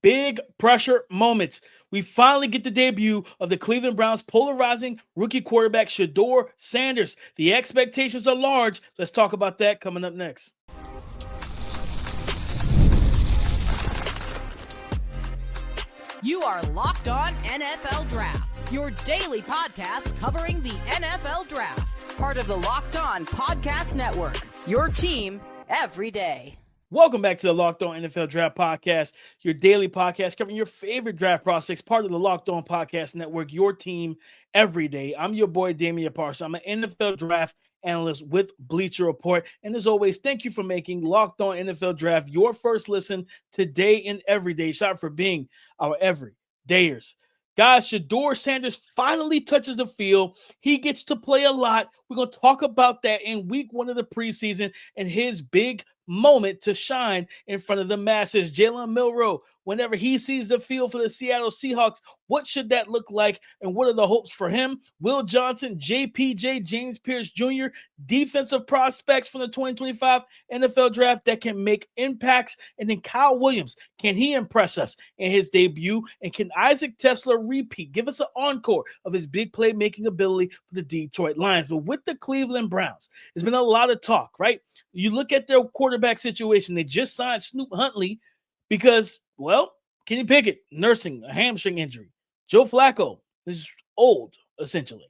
Big pressure moments. We finally get the debut of the Cleveland Browns' polarizing rookie quarterback, Shedeur Sanders. The expectations are large. Let's talk about that coming up next. You are Locked On NFL Draft, your daily podcast covering the NFL Draft. Part of the Locked On Podcast Network, your team every day. Welcome back to the Locked On NFL Draft Podcast, your daily podcast covering your favorite draft prospects, part of the Locked On Podcast Network, your team every day. I'm your boy, Damian Parson. I'm an NFL draft analyst with Bleacher Report. And as always, thank you for making Locked On NFL Draft your first listen today and every day. Shout out for being our everydayers. Guys, Shedeur Sanders finally touches the field. He gets to play a lot. We're going to talk about that in week one of the preseason and his big moment to shine in front of the masses. Jalen Milroe, whenever he sees the field for the Seattle Seahawks, what should that look like and what are the hopes for him? Will Johnson, JPJ, James Pearce Jr., defensive prospects from the 2025 NFL Draft that can make impacts. And then Kyle Williams, can he impress us in his debut? And can Isaac Teslaa repeat, give us an encore of his big playmaking ability for the Detroit Lions? But with the Cleveland Browns, there's been a lot of talk, right? You look at their quarterback situation. They just signed Snoop Huntley because, well, Kenny Pickett nursing a hamstring injury. Joe Flacco is old, essentially.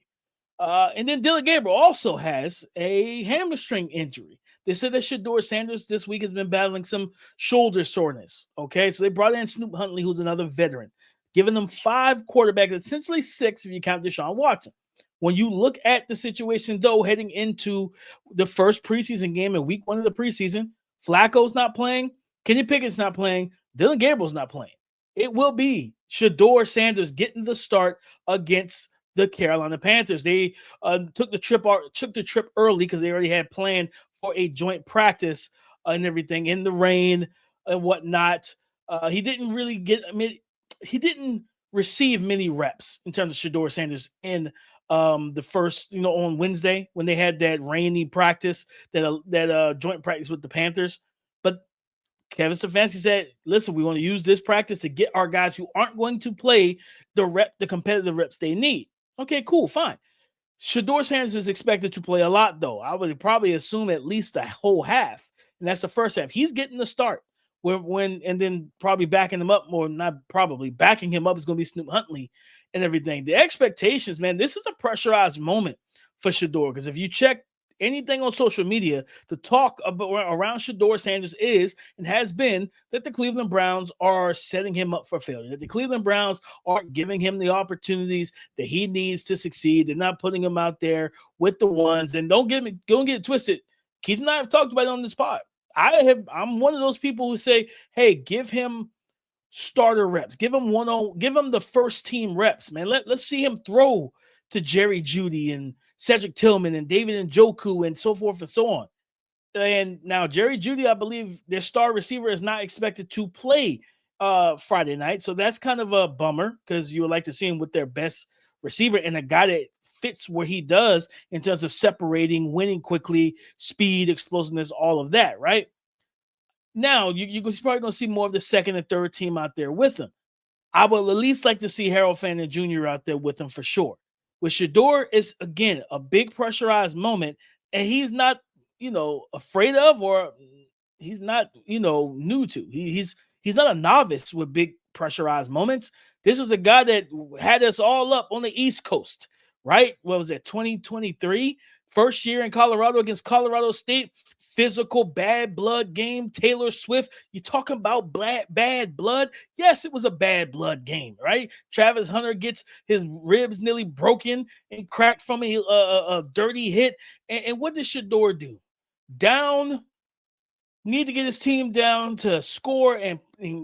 And then Dylan Gabriel also has a hamstring injury. They said that Shedeur Sanders this week has been battling some shoulder soreness. Okay, so they brought in Snoop Huntley, who's another veteran, giving them 5 quarterbacks, essentially 6 if you count Deshaun Watson. When you look at the situation, though, heading into the first preseason game in week one of the preseason, Flacco's not playing, Kenny Pickett's not playing, Dylan Gabriel's not playing. It will be Shedeur Sanders getting the start against the Carolina Panthers. They took the trip early because they already had planned for a joint practice and everything in the rain and whatnot. He didn't receive many reps in terms of Shedeur Sanders in the first, on Wednesday when they had that rainy practice, that joint practice with the Panthers. But Kevin Stefanski said, listen, we want to use this practice to get our guys who aren't going to play the competitive reps they need. Okay, cool, fine. Shedeur Sanders is expected to play a lot, though. I would probably assume at least a whole half, and that's the first half. He's getting the start. And then probably backing him up, or not probably, backing him up is going to be Snoop Huntley and everything. The expectations, man, this is a pressurized moment for Shedeur, because if you check anything on social media, the talk around Shedeur Sanders is and has been that the Cleveland Browns are setting him up for failure, that the Cleveland Browns aren't giving him the opportunities that he needs to succeed. They're not putting him out there with the ones. And don't get it twisted. Keith and I have talked about it on this pod. I'm one of those people who say, hey, give him starter reps. Give him the first team reps, man. Let's see him throw to Jerry Jeudy and Cedric Tillman and David Njoku and so forth and so on. And now Jerry Jeudy, I believe their star receiver is not expected to play Friday night. So that's kind of a bummer because you would like to see him with their best receiver and a guy that fits where he does in terms of separating, winning quickly, speed, explosiveness, all of that, right? Now, you're probably going to see more of the second and third team out there with him. I would at least like to see Harold Fannin Jr. out there with him for sure. With Shedeur, is again a big pressurized moment, and he's not, afraid of, or he's not, new to. He's not a novice with big pressurized moments. This is a guy that had us all up on the East Coast, right? What was it, 2023? First year in Colorado against Colorado State. Physical, bad blood game. Taylor Swift, you talking about bad blood? Yes, it was a bad blood game, right? Travis Hunter gets his ribs nearly broken and cracked from a dirty hit. And what did Shedeur do? Need to get his team down to score and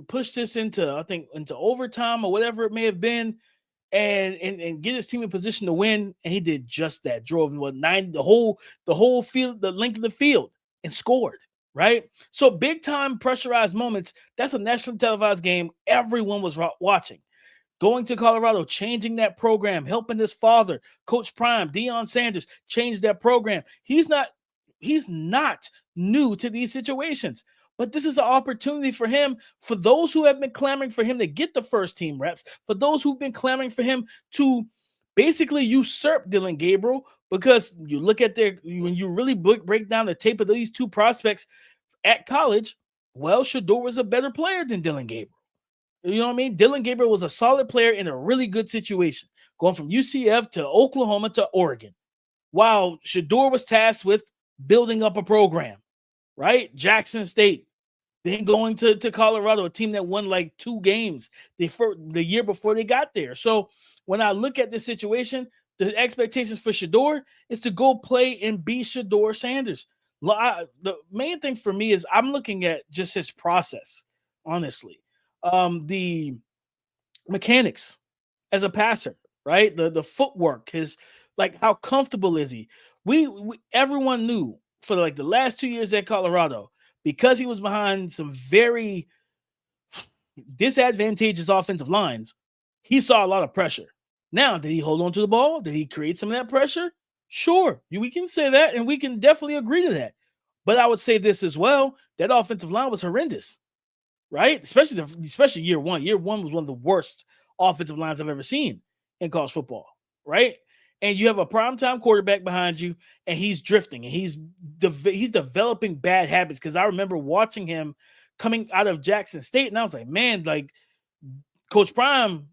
push this into overtime or whatever it may have been. And get his team in position to win, and he did just that. Drove the whole field, the length of the field, and scored. Right, so big time pressurized moments. That's a nationally televised game. Everyone was watching. Going to Colorado, changing that program, helping his father, Coach Prime, Deion Sanders, change that program. He's not new to these situations. But this is an opportunity for him, for those who have been clamoring for him to get the first team reps, for those who've been clamoring for him to basically usurp Dillon Gabriel, because you look at when you really break down the tape of these two prospects at college, well, Shedeur was a better player than Dillon Gabriel. You know what I mean? Dillon Gabriel was a solid player in a really good situation, going from UCF to Oklahoma to Oregon, while Shedeur was tasked with building up a program, right? Jackson State, then going to Colorado, a team that won like 2 games the year before they got there. So when I look at this situation, the expectations for Shedeur is to go play and be Shedeur Sanders. The main thing for me is I'm looking at just his process, honestly. The mechanics as a passer, right? The footwork, his like how comfortable is he? We everyone knew for like the last 2 years at Colorado, because he was behind some very disadvantageous offensive lines, he saw a lot of pressure. Now, did he hold on to the ball? Did he create some of that pressure? Sure, we can say that, and we can definitely agree to that. But I would say this as well: that offensive line was horrendous, right? Especially year one. Year one was one of the worst offensive lines I've ever seen in college football, right? And you have a primetime quarterback behind you, and he's drifting, and he's developing bad habits. Because I remember watching him coming out of Jackson State, and I was like, man, like Coach Prime,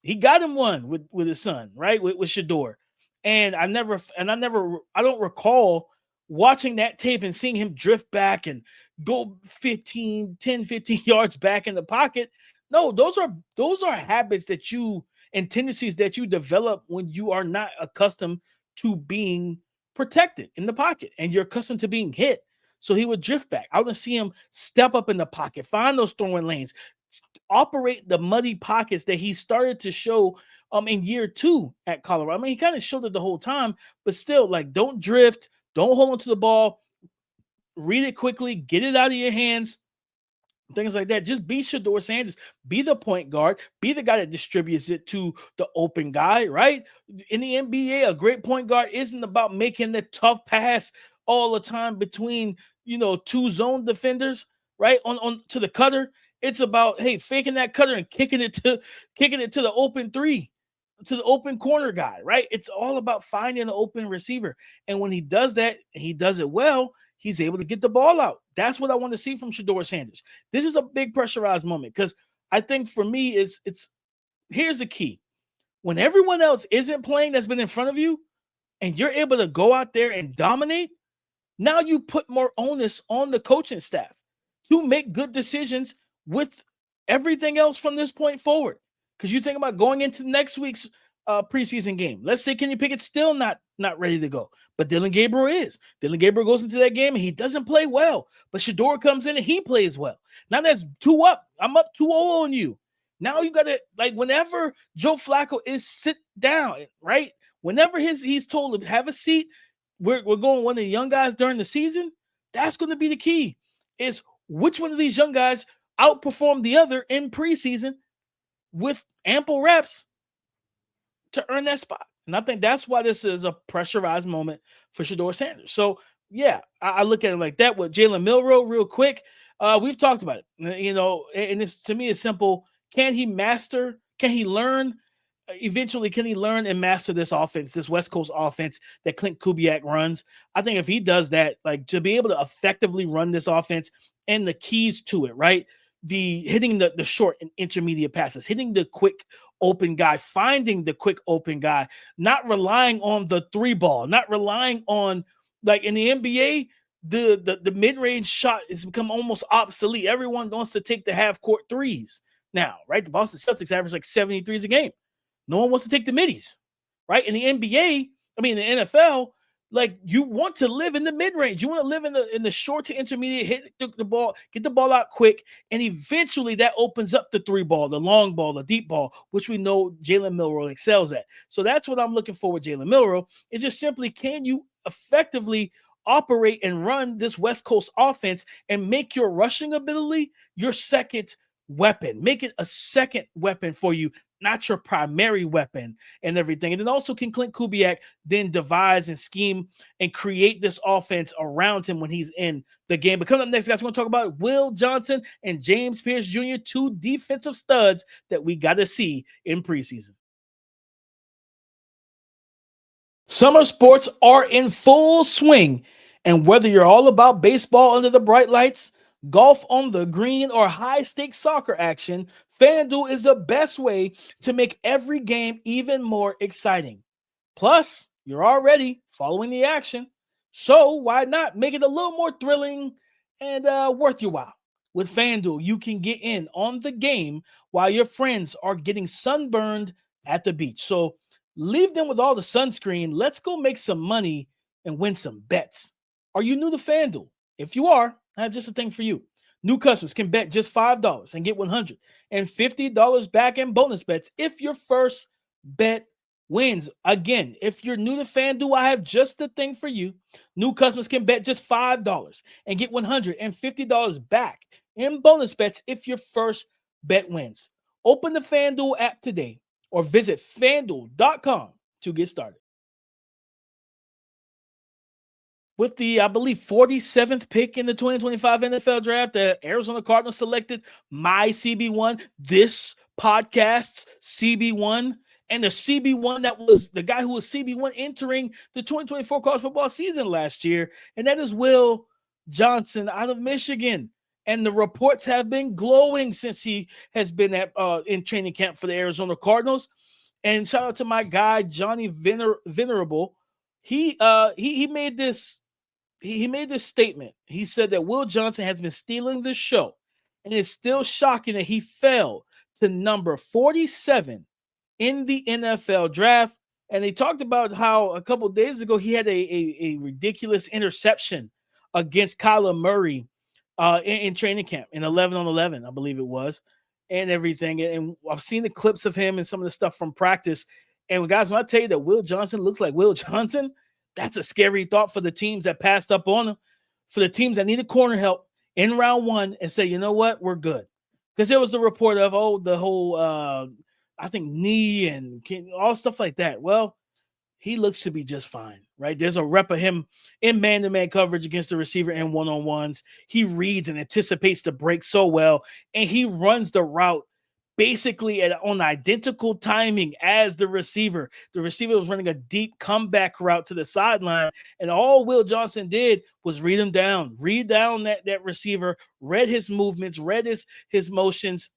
he got him one with his son, right? With Shedeur. And I don't recall watching that tape and seeing him drift back and go 10, 15 yards back in the pocket. No, those are habits that you and tendencies that you develop when you are not accustomed to being protected in the pocket and you're accustomed to being hit. So he would drift back. I want to see him step up in the pocket, find those throwing lanes, operate the muddy pockets that he started to show in year 2 at Colorado. I mean, he kind of showed it the whole time, but still, like, don't drift, don't hold on to the ball, read it quickly, get it out of your hands, things like that. Just be Shedeur Sanders, be the point guard, be the guy that distributes it to the open guy, right? In the NBA, a great point guard isn't about making the tough pass all the time between, 2 zone defenders, right? On to the cutter. It's about, hey, faking that cutter and kicking it to the open 3, to the open corner guy, right? It's all about finding an open receiver. And when he does that, and he does it well, he's able to get the ball out. That's what I want to see from Shedeur Sanders. This is a big pressurized moment, because I think for me, here's the key. When everyone else isn't playing that's been in front of you, and you're able to go out there and dominate, now you put more onus on the coaching staff to make good decisions with everything else from this point forward. Because you think about going into next week's preseason game. Let's say Kenny Pickett's still not ready to go, but Dillon Gabriel is. Dillon Gabriel goes into that game and he doesn't play well, but Shedeur comes in and he plays well. Now that's 2 up. I'm up 2-0 on you. Now you got to, like, whenever Joe Flacco is sit down, right? Whenever he's told to have a seat, we're going one of the young guys during the season. That's going to be the key, is which one of these young guys outperform the other in preseason with ample reps to earn that spot. And I think that's why this is a pressurized moment for Shedeur Sanders. So, yeah, I look at it like that. With Jalen Milroe, real quick, we've talked about it, and this, to me, is simple. Can he learn and master this offense, this West Coast offense that Clint Kubiak runs? I think if he does that, like, to be able to effectively run this offense and the keys to it, right? Hitting the short and intermediate passes, hitting the quick open guy, finding the quick open guy, not relying on the 3 ball, not relying on, like in the NBA, the mid-range shot has become almost obsolete. Everyone wants to take the half-court threes now, right? The Boston Celtics average like 73s a game. No one wants to take the middies, right? In the NBA, the NFL, like, you want to live in the mid-range. You want to live in the short to intermediate, hit the ball, get the ball out quick, and eventually that opens up the 3 ball, the long ball, the deep ball, which we know Jalen Milroe excels at. So that's what I'm looking for with Jalen Milroe. It's just simply, can you effectively operate and run this West Coast offense and make your rushing ability your second weapon. Make it a second weapon for you, not your primary weapon and everything. And then also can Clint Kubiak then devise and scheme and create this offense around him when he's in the game. But coming up next, guys, we're going to talk about Will Johnson and James Pearce Jr., two defensive studs that we got to see in preseason. Summer sports are in full swing, and whether you're all about baseball under the bright lights, golf on the green, or high-stakes soccer action, FanDuel is the best way to make every game even more exciting. Plus, you're already following the action, so why not make it a little more thrilling and worth your while? With FanDuel, you can get in on the game while your friends are getting sunburned at the beach. So leave them with all the sunscreen. Let's go make some money and win some bets. Are you new to FanDuel? If you are, I have just a thing for you. New customers can bet just $5 and get $150 back in bonus bets if your first bet wins. Again, if you're new to FanDuel, I have just the thing for you. New customers can bet just $5 and get $150 back in bonus bets if your first bet wins. Open the FanDuel app today or visit FanDuel.com to get started. With the, I believe, 47th pick in the 2025 NFL Draft, the Arizona Cardinals selected my CB1, this podcast's CB1, and the CB1 that was the guy who was CB1 entering the 2024 college football season last year, and that is Will Johnson out of Michigan. And the reports have been glowing since he has been in training camp for the Arizona Cardinals. And shout out to my guy Johnny Venerable. He made this statement. He said that Will Johnson has been stealing the show, and it's still shocking that he fell to number 47 in the NFL Draft. And they talked about how a couple of days ago he had a ridiculous interception against Kyler Murray in training camp in 11-on-11, I believe it was, and everything. And I've seen the clips of him and some of the stuff from practice. And guys, when I tell you that Will Johnson looks like Will Johnson, that's a scary thought for the teams that passed up on him, for the teams that needed corner help in round one and say, you know what, we're good. Because there was the report of, the whole, I think, knee and all stuff like that. Well, he looks to be just fine, right? There's a rep of him in man-to-man coverage against the receiver and one-on-ones. He reads and anticipates the break so well, and he runs the route basically on identical timing as the receiver. The receiver was running a deep comeback route to the sideline, and all Will Johnson did was read down that receiver, read his movements, read his motions,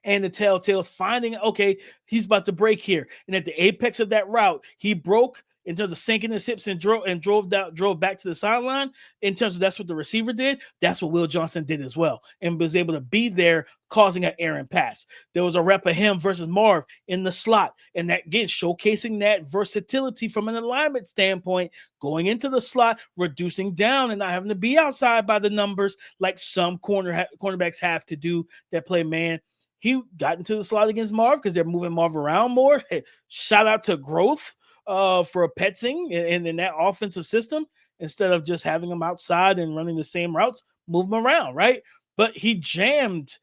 and the telltales finding, okay, he's about to break here. And at the apex of that route, he broke in terms of sinking his hips and drove back to the sideline. In terms of that's what the receiver did, that's what Will Johnson did as well, and was able to be there causing an errant pass. There was a rep of him versus Marv in the slot, and that, again, showcasing that versatility from an alignment standpoint, going into the slot, reducing down and not having to be outside by the numbers like some cornerbacks have to do that play man. He got into the slot against Marv because they're moving Marv around more. Hey, shout out to Growth for Petzing and in that offensive system, instead of just having him outside and running the same routes, move him around, right? But he jammed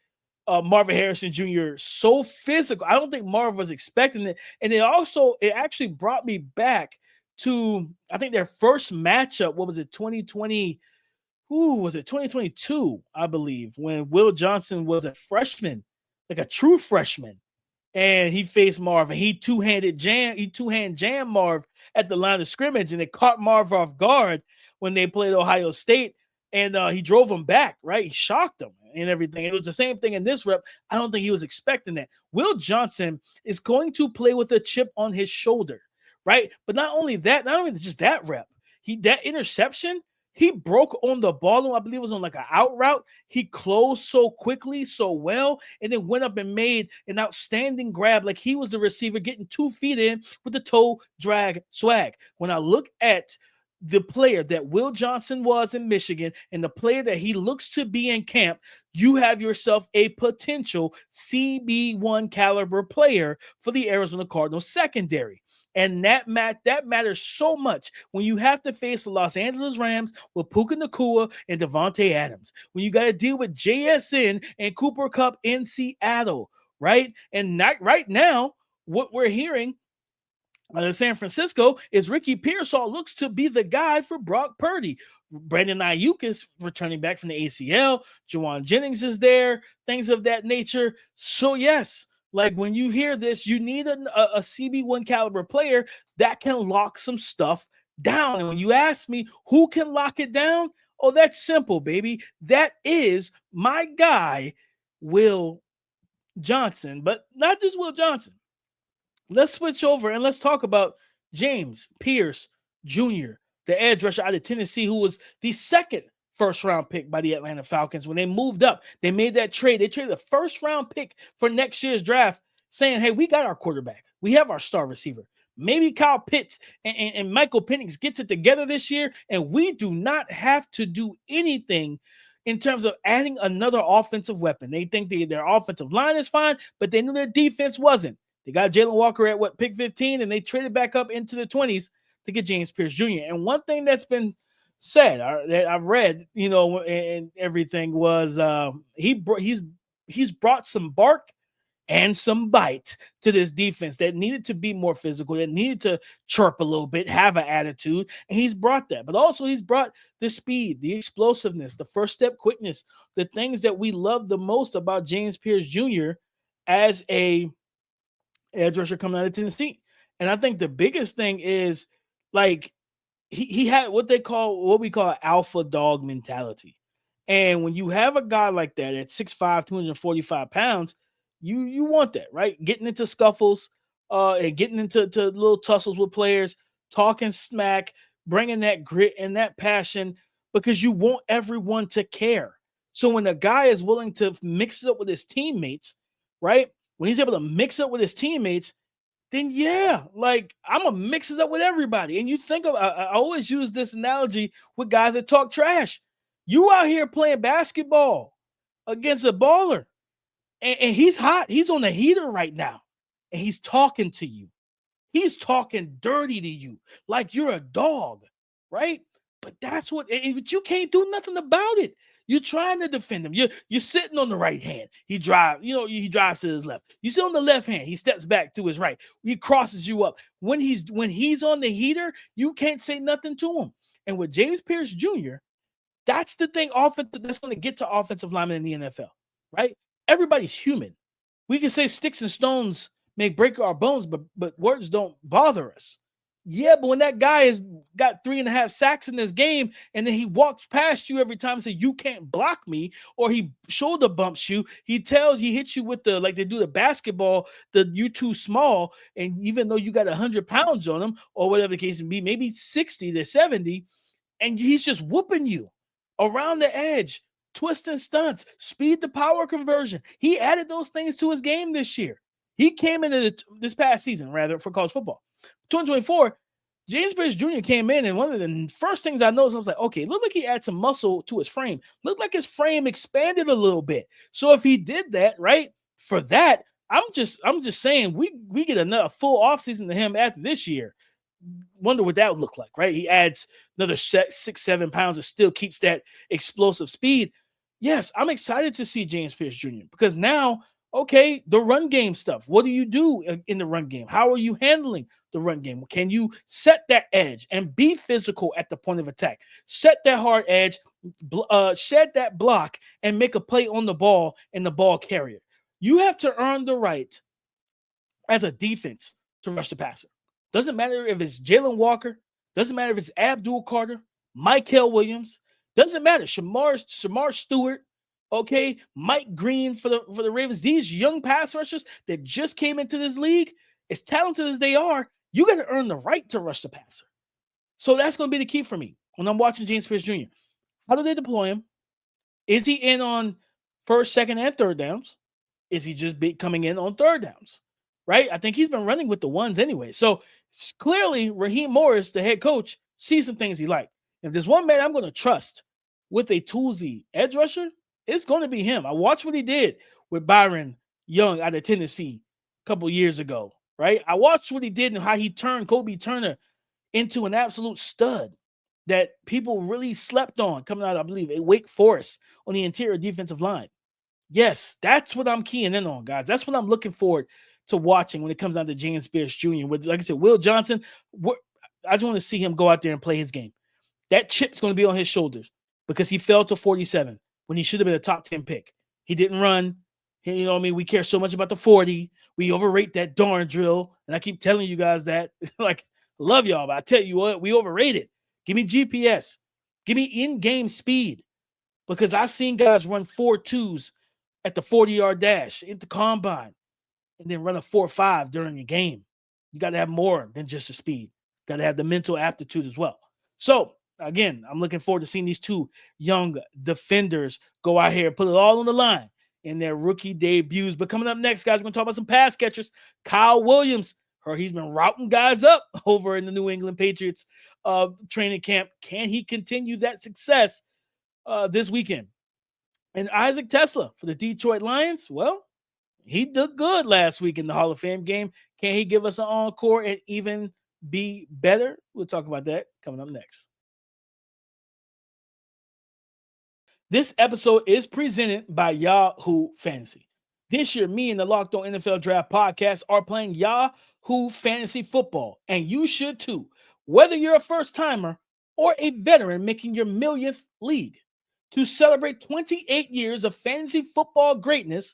Marvin Harrison Jr. so physical. I don't think Marv was expecting it. And it actually brought me back to, I think, their first matchup. What was it, 2020? Was it 2022, I believe, when Will Johnson was a freshman, like a true freshman, and he faced Marv, and he two-hand jam Marv at the line of scrimmage, and it caught Marv off guard when they played Ohio State, and he drove him back, right? He shocked him and everything. It was the same thing in this rep. I don't think he was expecting that. Will Johnson is going to play with a chip on his shoulder, right? But not only just that rep, that interception, he broke on the ball, I believe it was on like an out route. He closed so quickly, so well, and then went up and made an outstanding grab like he was the receiver getting 2 feet in with the toe drag swag. When I look at the player that Will Johnson was in Michigan and the player that he looks to be in camp, you have yourself a potential CB1 caliber player for the Arizona Cardinals secondary. And that matters so much when you have to face the Los Angeles Rams with Puka Nacua and Devontae Adams. When you got to deal with JSN and Cooper Kupp in Seattle, right? And not right now, what we're hearing out of San Francisco is Ricky Pearsall looks to be the guy for Brock Purdy. Brandon Ayuk is returning back from the ACL. Juwan Jennings is there, things of that nature. So yes, like when you hear this, you need a CB1 caliber player that can lock some stuff down. And when you ask me who can lock it down, oh, that's simple, baby. That is my guy, Will Johnson, but not just Will Johnson. Let's switch over and let's talk about James Pearce Jr., the edge rusher out of Tennessee, who was the second first-round pick by the Atlanta Falcons. When they moved up, they made that trade. They traded a first-round pick for next year's draft, saying, hey, we got our quarterback. We have our star receiver. Maybe Kyle Pitts and Michael Penix gets it together this year, and we do not have to do anything in terms of adding another offensive weapon. They think their offensive line is fine, but they knew their defense wasn't. They got Jalen Walker at pick 15, and they traded back up into the 20s to get James Pearce Jr. And one thing that's been said that I've read, and everything was he's brought some bark and some bite to this defense that needed to be more physical, that needed to chirp a little bit, have an attitude, and he's brought that. But also he's brought the speed, the explosiveness, the first step quickness, the things that we love the most about James Pearce Jr. as a edge rusher coming out of Tennessee. And I think the biggest thing is like he had what we call alpha dog mentality. And when you have a guy like that at 6'5", 245 pounds, you want that, right? Getting into scuffles, and getting into little tussles with players, talking smack, bringing that grit and that passion, because you want everyone to care. So when a guy is willing to mix it up with his teammates, right? When he's able to mix up with his teammates, then yeah, like I'm gonna mix it up with everybody. And you think of, I always use this analogy with guys that talk trash. You out here playing basketball against a baller, and he's hot. He's on the heater right now, and he's talking to you. He's talking dirty to you like you're a dog, right? But that's what, but you can't do nothing about it. You're trying to defend him. You're sitting on the right hand. He drives to his left. You sit on the left hand. He steps back to his right. He crosses you up. When he's on the heater, you can't say nothing to him. And with James Pearce Jr., that's the thing that's going to get to offensive linemen in the NFL, right? Everybody's human. We can say sticks and stones may break our bones, but words don't bother us. Yeah, but when that guy has got 3.5 sacks in this game, and then he walks past you every time and says, you can't block me, or he shoulder bumps you, he hits you with like they do the basketball, you too small, and even though you got 100 pounds on him, or whatever the case may be, maybe 60 to 70, and he's just whooping you around the edge, twisting stunts, speed to power conversion. He added those things to his game this year. He came into this past season, rather, for college football. 2024, James Pearce Jr. came in, and one of the first things I noticed, I was like, okay, looked like he had some muscle to his frame. Looked like his frame expanded a little bit. So if he did that, right, for that, I'm just saying we get another full offseason to him after this year. Wonder what that would look like, right? He adds another 6-7 pounds and still keeps that explosive speed. Yes, I'm excited to see James Pearce Jr. because now, okay, the run game stuff. What do you do in the run game? How are you handling the run game? Can you set that edge and be physical at the point of attack? Set that hard edge, shed that block, and make a play on the ball and the ball carrier. You have to earn the right as a defense to rush the passer. Doesn't matter if it's Jalen Walker. Doesn't matter if it's Abdul Carter, Mykel Williams. Doesn't matter. Shamar Stewart. Okay, Mike Green for the Ravens. These young pass rushers that just came into this league, as talented as they are, you got to earn the right to rush the passer. So that's going to be the key for me when I'm watching James Pearce Jr. How do they deploy him? Is he in on first, second, and third downs? Is he just coming in on third downs? Right? I think he's been running with the ones anyway. So clearly, Raheem Morris, the head coach, sees some things he likes. If there's one man I'm going to trust with a toolsy edge rusher, it's going to be him. I watched what he did with Byron Young out of Tennessee a couple years ago. right? I watched what he did and how he turned Kobe Turner into an absolute stud that people really slept on coming out, I believe, at Wake Forest on the interior defensive line. Yes, that's what I'm keying in on, guys. That's what I'm looking forward to watching when it comes down to James Pearce Jr. With, like I said, Will Johnson, I just want to see him go out there and play his game. That chip's going to be on his shoulders because he fell to 47 when he should have been a top 10 pick. He didn't run. You know what I mean? We care so much about the 40. We overrate that darn drill. And I keep telling you guys that. Like, love y'all, but I tell you what, we overrate it. Give me GPS. Give me in-game speed. Because I've seen guys run 4.2s at the 40-yard dash, at the combine, and then run a 4.5 during the game. You got to have more than just the speed. Got to have the mental aptitude as well. So, again, I'm looking forward to seeing these two young defenders go out here and put it all on the line in their rookie debuts. But coming up next, guys, we're going to talk about some pass catchers. Kyle Williams, he's been routing guys up over in the New England Patriots training camp. Can he continue that success this weekend? And Isaac Teslaa for the Detroit Lions, well, he did good last week in the Hall of Fame game. Can he give us an encore and even be better? We'll talk about that coming up next. This episode is presented by Yahoo Fantasy. This year, me and the Locked On NFL Draft podcast are playing Yahoo Fantasy Football, and you should too, whether you're a first-timer or a veteran making your millionth league. To celebrate 28 years of fantasy football greatness,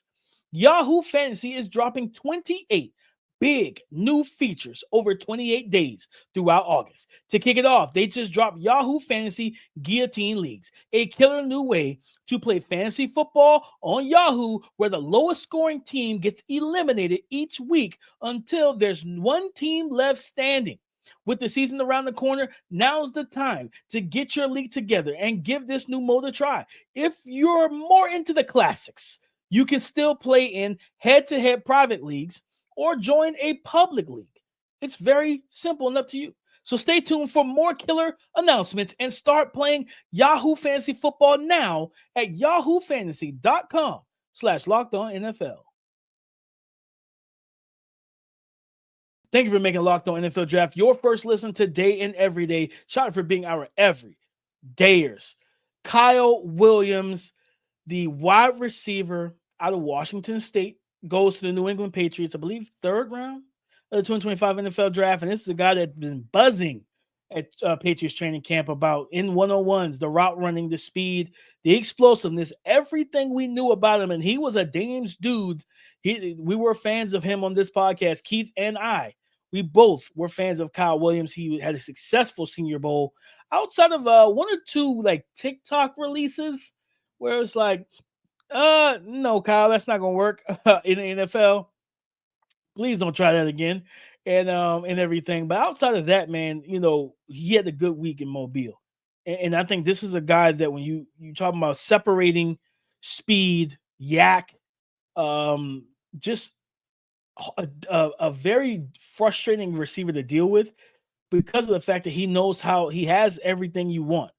Yahoo Fantasy is dropping 28 big new features over 28 days throughout August. To kick it off, they just dropped Yahoo Fantasy Guillotine Leagues, a killer new way to play fantasy football on Yahoo, where the lowest scoring team gets eliminated each week until there's one team left standing. With the season around the corner, now's the time to get your league together and give this new mode a try. If you're more into the classics, you can still play in head-to-head private leagues or join a public league. It's very simple and up to you. So stay tuned for more killer announcements and start playing Yahoo Fantasy Football now at yahoofantasy.com/LockedOnNFL. Thank you for making Locked On NFL Draft your first listen today and every day. Shout out for being our every dayers. Kyle Williams, the wide receiver out of Washington State, goes to the New England Patriots, I believe, third round of the 2025 NFL Draft. And this is a guy that's been buzzing at Patriots training camp about in 101s, the route running, the speed, the explosiveness, everything we knew about him. And he was a Dame's dude. We were fans of him on this podcast, Keith and I. We both were fans of Kyle Williams. He had a successful Senior Bowl outside of one or two like TikTok releases where it's like, no, Kyle, that's not going to work in the NFL. Please don't try that again. And everything. But outside of that, man, you know, he had a good week in Mobile. And I think this is a guy that when you talking about separating speed, yak, just a very frustrating receiver to deal with because of the fact that he knows how he has everything you want.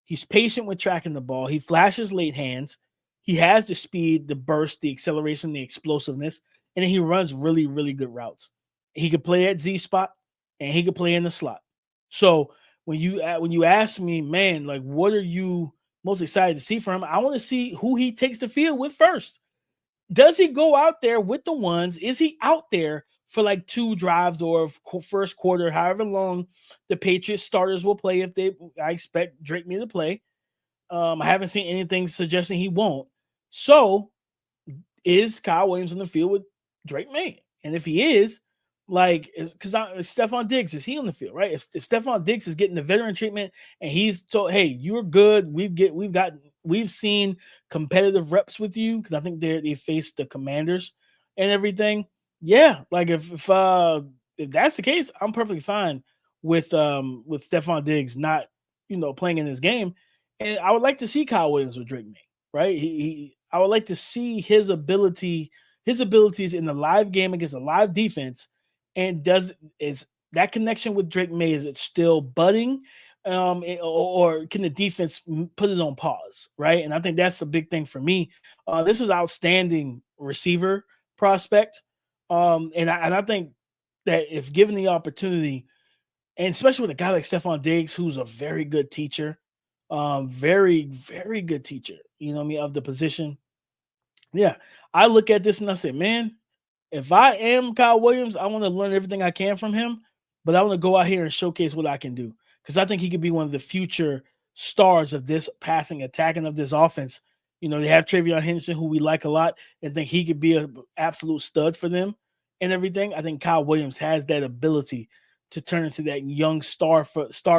He's patient with tracking the ball. He flashes late hands. He has the speed, the burst, the acceleration, the explosiveness, and then he runs really, really good routes. He could play at Z spot and he could play in the slot. So when you ask me, man, like what are you most excited to see from him? I want to see who he takes the field with first. Does he go out there with the ones? Is he out there for like 2 drives or first quarter, however long the Patriots starters will play I expect Drake May to play. I haven't seen anything suggesting he won't. So is Kyle Williams on the field with Drake May? And if he is, like, because Stephon Diggs, is he on the field, right? If Stephon Diggs is getting the veteran treatment and he's told, hey, you're good. We've seen competitive reps with you because I think they faced the Commanders and everything. Yeah, like if that's the case, I'm perfectly fine with Stephon Diggs not playing in this game, and I would like to see Kyle Williams with Drake May, right? I would like to see his abilities in the live game against a live defense, and is that connection with Drake May, is it still budding? Or can the defense put it on pause, right? And I think that's a big thing for me. This is outstanding receiver prospect, and I think that if given the opportunity, and especially with a guy like Stephon Diggs, who's a very good teacher, very, very good teacher, you know what I mean, of the position. Yeah, I look at this and I say, man, if I am Kyle Williams, I want to learn everything I can from him, but I want to go out here and showcase what I can do because I think he could be one of the future stars of this passing attack and of this offense. You know, they have Travion Henderson, who we like a lot, and think he could be an absolute stud for them and everything. I think Kyle Williams has that ability to turn into that young star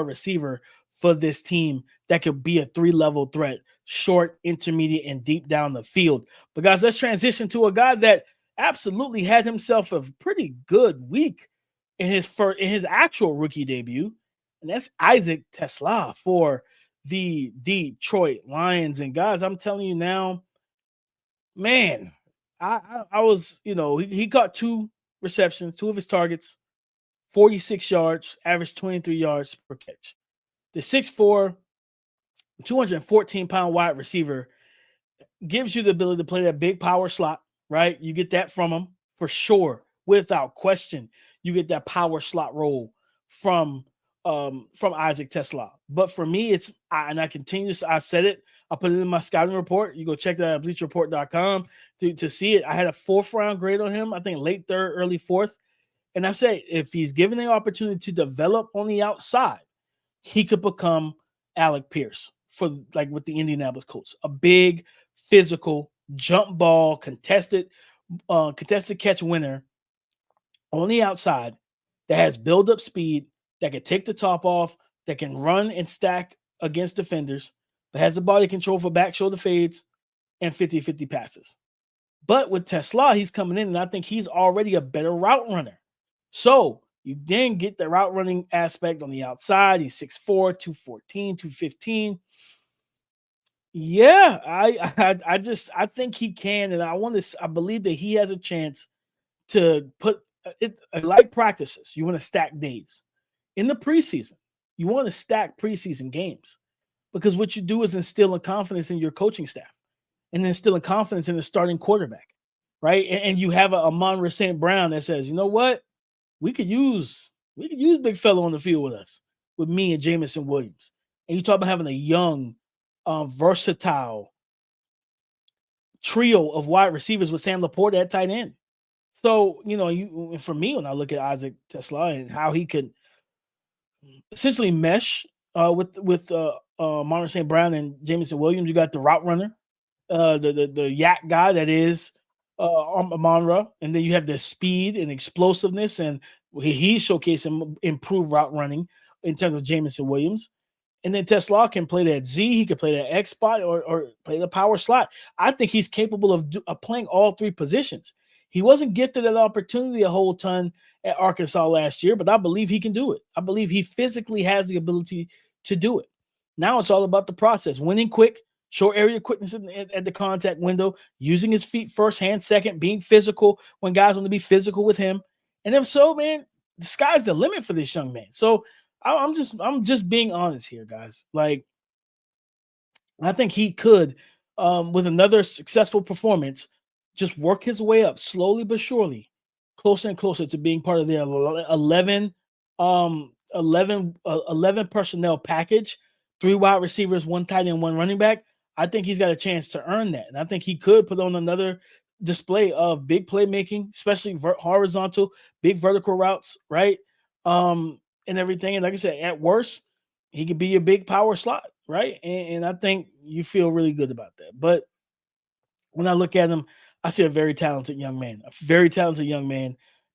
receiver for this team that could be a 3-level threat, short, intermediate, and deep down the field. But guys, let's transition to a guy that absolutely had himself a pretty good week in his actual rookie debut, and that's Isaac Teslaa for the Detroit Lions. And guys, I'm telling you now, man, I was, you know, he caught 2 receptions, 2 of his targets, 46 yards, averaged 23 yards per catch. The 6'4", 214-pound wide receiver gives you the ability to play that big power slot, right? You get that from him for sure, without question. You get that power slot role from Isaac Teslaa. But for me, I said it. I put it in my scouting report. You go check that at bleacherreport.com to see it. I had a 4th round grade on him. I think late 3rd, early 4th. And I say, if he's given the opportunity to develop on the outside, he could become Alec Pierce with the Indianapolis Colts. A big, physical, jump ball, contested catch winner on the outside that has build-up speed, that can take the top off, that can run and stack against defenders, that has the body control for back shoulder fades and 50-50 passes. But with Teslaa, he's coming in, and I think he's already a better route runner. So you then get the route running aspect on the outside. He's 6'4", 214, 215. Yeah, I think he can, and I believe that he has a chance to put it like practices. You want to stack days in the preseason. You want to stack preseason games because what you do is instill a confidence in your coaching staff and instill a confidence in the starting quarterback, right? And you have a Amon-Ra St. Brown that says, you know what? We could use big fella on the field with us, with me and Jameson Williams. And you talk about having a young, versatile trio of wide receivers with Sam Laporta at tight end. So, you know, for me, when I look at Isaac Teslaa and how he could essentially mesh with Amon-Ra St. Brown and Jameson Williams, you got the route runner, the yak guy that is Amon-Ra, and then you have the speed and explosiveness, and he's showcasing improved route running in terms of Jameson Williams. And then Teslaa can play that Z, he can play that X spot or play the power slot. I think he's capable of playing all 3 positions. He wasn't gifted that opportunity a whole ton at Arkansas last year, but I believe he can do it. I believe he physically has the ability to do it. Now it's all about the process, winning quick, short area quickness at the contact window, using his feet first, hand second, being physical when guys want to be physical with him. And if so, man, the sky's the limit for this young man. So I'm just being honest here, guys. Like, I think he could, with another successful performance, just work his way up slowly but surely, closer and closer to being part of their 11 personnel package, 3 wide receivers, 1 tight end, 1 running back. I think he's got a chance to earn that. And I think he could put on another display of big playmaking, especially horizontal, big vertical routes, right? And everything. And like I said, at worst, he could be a big power slot, right? And I think you feel really good about that. But when I look at him, I see a very talented young man,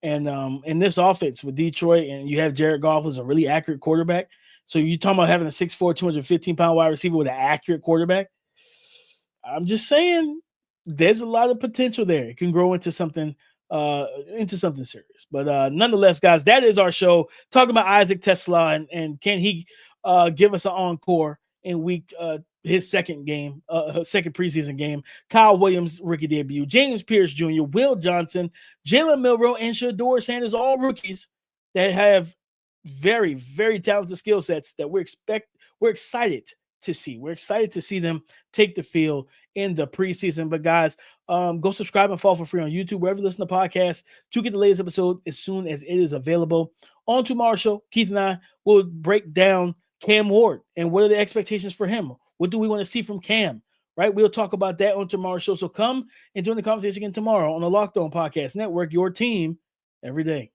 And in this offense with Detroit, and you have Jared Goff, who's a really accurate quarterback. So you're talking about having a 6'4", 215-pound wide receiver with an accurate quarterback. I'm just saying there's a lot of potential there. It can grow into something serious. But nonetheless, guys, that is our show talking about Isaac Teslaa and can he give us an encore in week his second preseason game. Kyle Williams rookie debut, James Pearce Jr., Will Johnson, Jalen Milroe, and Shedeur Sanders, all rookies that have very, very talented skill sets that we're excited to see. We're excited to see them take the field in the preseason. But guys, go subscribe and follow for free on YouTube, wherever you listen to podcasts, to get the latest episode as soon as it is available. On tomorrow's show, Keith and I will break down Cam Ward and what are the expectations for him. What do we want to see from Cam? Right? We'll talk about that on tomorrow's show. So come and join the conversation again tomorrow on the Locked On Podcast Network, your team every day.